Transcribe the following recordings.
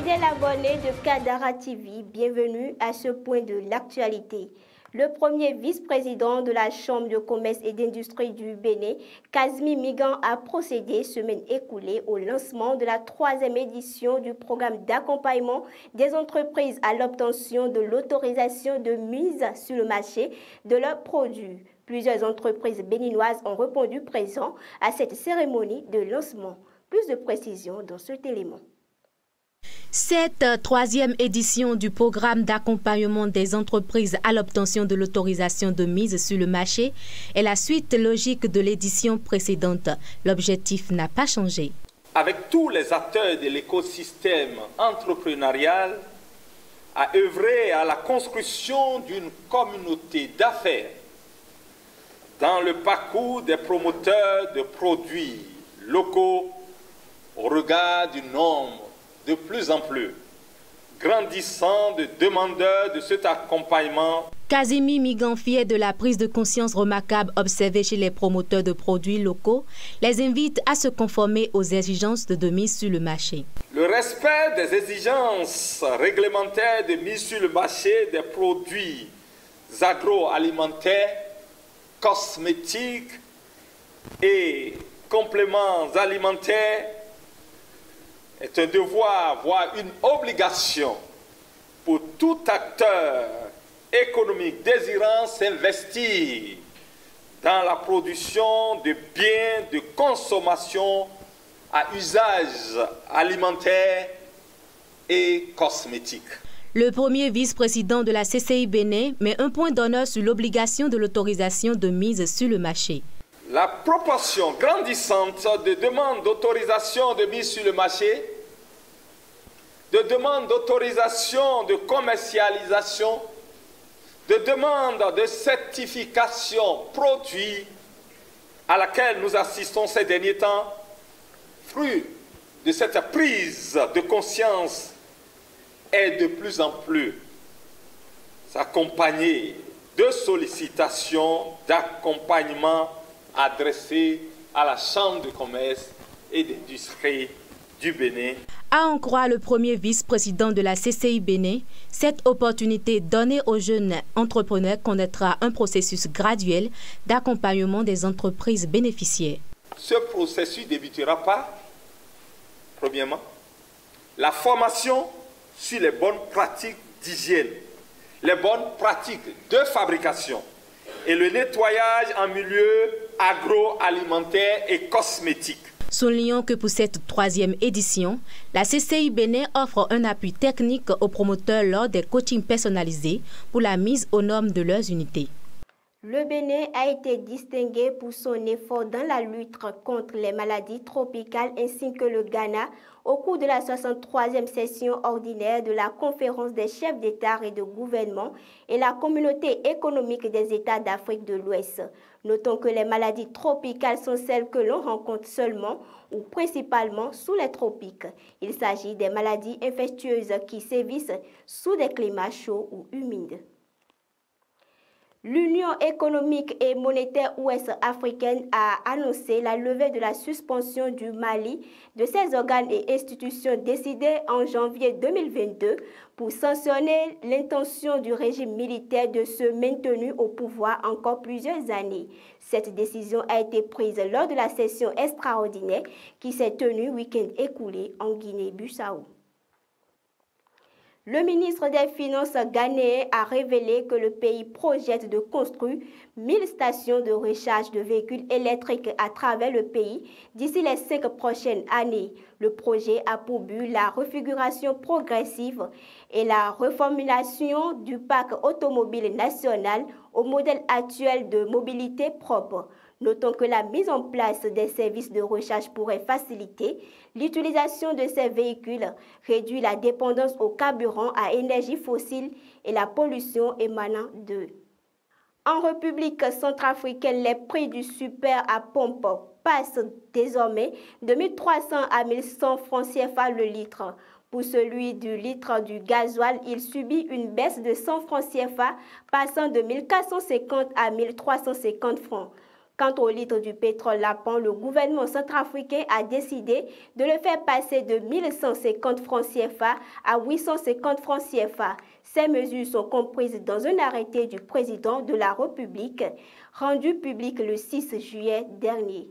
Fidèles abonnés de Kadara TV, bienvenue à ce point de l'actualité. Le premier vice-président de la Chambre de commerce et d'industrie du Bénin, Kazmi Migan, a procédé semaine écoulée au lancement de la 3e édition du programme d'accompagnement des entreprises à l'obtention de l'autorisation de mise sur le marché de leurs produits. Plusieurs entreprises béninoises ont répondu présent à cette cérémonie de lancement. Plus de précisions dans cet élément. Cette 3e édition du programme d'accompagnement des entreprises à l'obtention de l'autorisation de mise sur le marché est la suite logique de l'édition précédente. L'objectif n'a pas changé. Avec tous les acteurs de l'écosystème entrepreneurial, à œuvrer à la construction d'une communauté d'affaires dans le parcours des promoteurs de produits locaux au regard du nombre de plus en plus grandissant de demandeurs de cet accompagnement. Kazmi Migan, fier de la prise de conscience remarquable observée chez les promoteurs de produits locaux, les invite à se conformer aux exigences de mise sur le marché. Le respect des exigences réglementaires de mise sur le marché des produits agroalimentaires, cosmétiques et compléments alimentaires est un devoir, voire une obligation pour tout acteur économique désirant s'investir dans la production de biens de consommation à usage alimentaire et cosmétique. Le premier vice-président de la CCI Bénin met un point d'honneur sur l'obligation de l'autorisation de mise sur le marché. La proportion grandissante de demandes d'autorisation de mise sur le marché, de demandes d'autorisation de commercialisation, de demandes de certification produits à laquelle nous assistons ces derniers temps, fruit de cette prise de conscience, est de plus en plus accompagnée de sollicitations, d'accompagnement adressé à la Chambre de commerce et d'industrie du Bénin. À en croire le premier vice-président de la CCI Bénin, cette opportunité donnée aux jeunes entrepreneurs connaîtra un processus graduel d'accompagnement des entreprises bénéficiaires. Ce processus débutera par, premièrement, la formation sur les bonnes pratiques d'hygiène, les bonnes pratiques de fabrication et le nettoyage en milieu agroalimentaire et cosmétique. Soulignons que pour cette 3e édition, la CCI Bénin offre un appui technique aux promoteurs lors des coachings personnalisés pour la mise aux normes de leurs unités. Le Bénin a été distingué pour son effort dans la lutte contre les maladies tropicales ainsi que le Ghana au cours de la 63e session ordinaire de la conférence des chefs d'État et de gouvernement et la communauté économique des États d'Afrique de l'Ouest. Notons que les maladies tropicales sont celles que l'on rencontre seulement ou principalement sous les tropiques. Il s'agit des maladies infectieuses qui sévissent sous des climats chauds ou humides. L'Union économique et monétaire ouest-africaine a annoncé la levée de la suspension du Mali de ses organes et institutions décidées en janvier 2022 pour sanctionner l'intention du régime militaire de se maintenir au pouvoir encore plusieurs années. Cette décision a été prise lors de la session extraordinaire qui s'est tenue week-end écoulé en Guinée-Bissau. Le ministre des Finances ghanéen a révélé que le pays projette de construire 1000 stations de recharge de véhicules électriques à travers le pays d'ici les 5 prochaines années. Le projet a pour but la refiguration progressive et la reformulation du parc automobile national au modèle actuel de mobilité propre. Notons que la mise en place des services de recharge pourrait faciliter l'utilisation de ces véhicules, réduire la dépendance au carburant à énergie fossile et la pollution émanant d'eux. En République centrafricaine, les prix du super à pompe passent désormais de 1 300 à 1 100 francs CFA le litre. Pour celui du litre du gasoil, il subit une baisse de 100 francs CFA, passant de 1 450 à 1 350 francs. Quant au litre du pétrole lapin, le gouvernement centrafricain a décidé de le faire passer de 1150 francs CFA à 850 francs CFA. Ces mesures sont comprises dans un arrêté du président de la République rendu public le 6 juillet dernier.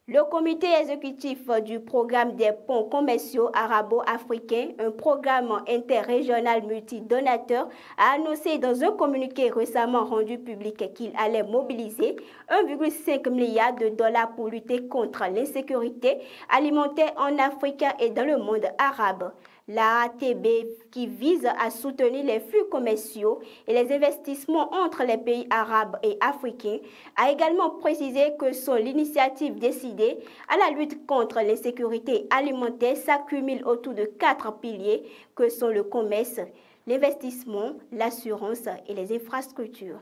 Le comité exécutif du programme des ponts commerciaux arabo-africains, un programme interrégional multidonateur, a annoncé dans un communiqué récemment rendu public qu'il allait mobiliser 1,5 milliard de dollars pour lutter contre l'insécurité alimentaire en Afrique et dans le monde arabe. L'ATB, qui vise à soutenir les flux commerciaux et les investissements entre les pays arabes et africains, a également précisé que son initiative décidée à la lutte contre l'insécurité alimentaire s'accumule autour de 4 piliers que sont le commerce, l'investissement, l'assurance et les infrastructures.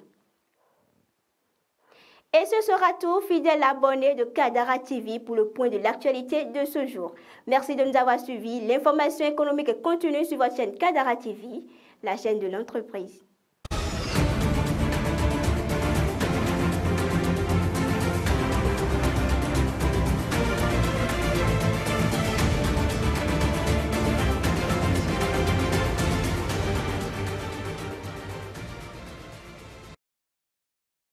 Et ce sera tout, fidèles abonnés de Kadara TV pour le point de l'actualité de ce jour. Merci de nous avoir suivis. L'information économique continue sur votre chaîne Kadara TV, la chaîne de l'entreprise.